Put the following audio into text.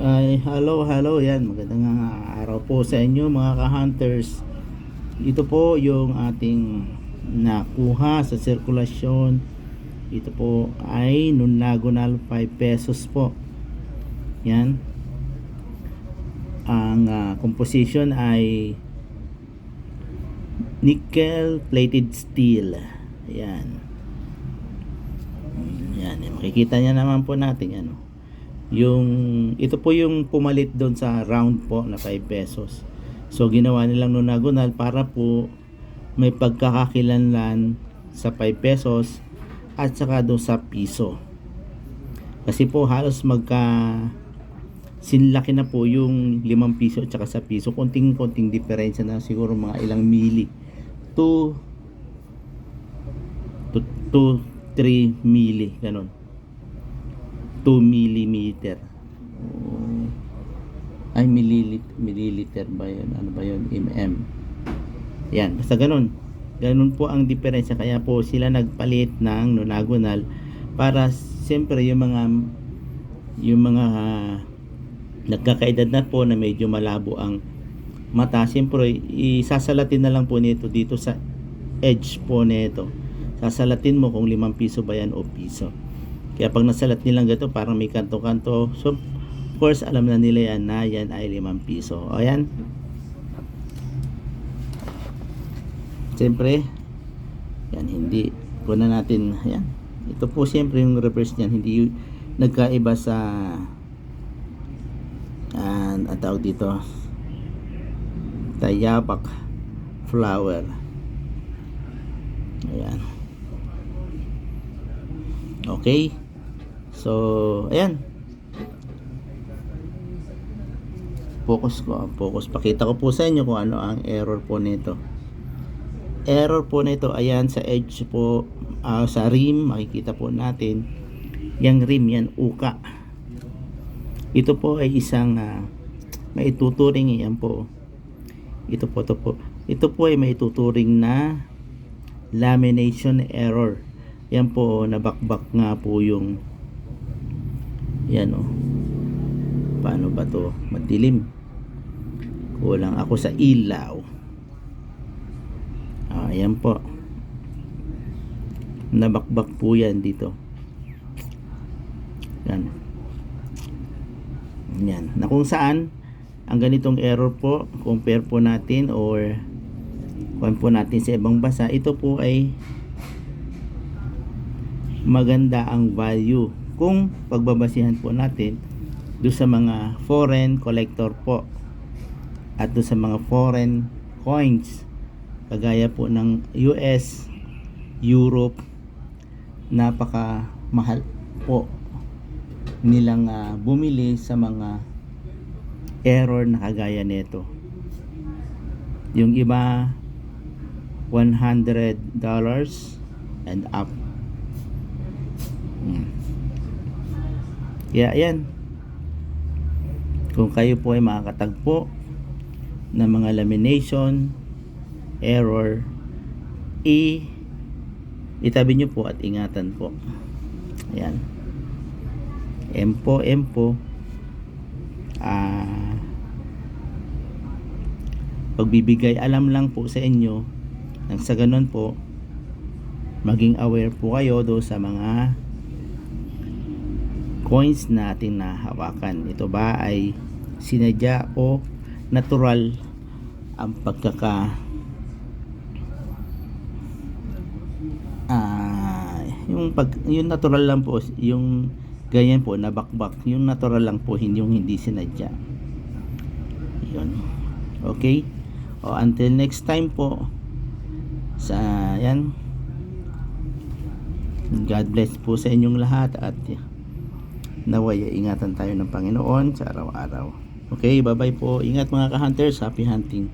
Ay, hello, yan. Magandang araw po sa inyo mga ka-hunters. Ito po yung ating nakuha sa sirkulasyon. Ito po ay Nunagonal 5 pesos po. Yan. Ang composition ay nickel plated steel. Yan. Yan. Makikita niya naman po natin ano. Ito po yung pumalit doon sa round po na 5 pesos. So ginawa nilang Nunagonal para po may pagkakakilanlan sa 5 pesos at saka doon sa piso. Kasi po halos sinlaki na po yung 5 piso at saka sa piso. Konting diferensya na, siguro mga ilang mili. 2-3 mili, ganun. 2 millimeter. Ay, milliliter ba yun? Ano ba yun? Mm. Yan, basta ganun. Ganun po ang diferensya. Kaya po sila nagpalit ng Nunagonal para siyempre yung mga nagkakaedad na po na medyo malabo ang mata, siyempre isasalatin na lang po nito dito sa edge po nito. Sasalatin mo kung 5 piso ba yan o piso. Kaya pag nasalat nilang gato, parang may kanto-kanto. So, of course, alam na nila yan na yan ay 5 piso. O, yan. Siyempre, yan, hindi. Kuna natin, yan. Ito po, siyempre, yung reverse niyan, hindi nagkaiba sa ang tawag dito, tayapak flower. Ayan. Okay. So, ayan. Focus. Pakita ko po sa inyo kung ano ang error po nito. Error po nito, ayan, sa edge po, sa rim, makikita po natin. Yang rim, yan, uka. Ito po ay isang maituturing, yan po. Ito po ay maituturing na lamination error. Yan po, nabakbak nga po yung yan o. Paano ba to? Madilim. Kulang ako sa ilaw. Ayan po. Nabakbak po yan dito. Yan. Yan. Na kung saan ang ganitong error po, compare po natin or kuhan po natin sa ibang bansa, ito po ay maganda ang value kung pagbabasihan po natin doon sa mga foreign collector po at doon sa mga foreign coins kagaya po ng US, Europe. Napaka mahal po nilang bumili sa mga error na kagaya nito. Yung iba $100 and up. Kaya ayan, kung kayo po ay makakatagpo ng mga lamination error, itabi nyo po at ingatan po. Ayan, empo pagbibigay alam lang po sa inyo, nang sa ganun po maging aware po kayo do sa mga coins na ating nahawakan. Ito ba ay sinadya o natural ang yung natural lang po, yung ganyan po nabakbak, yung natural lang po, hindi sinadya. Yun. Okay? Until next time po, sa yan, God bless po sa inyong lahat at naway ingatan tayo ng Panginoon sa araw-araw. Okay, bye bye po. Ingat mga ka-hunters. Happy hunting.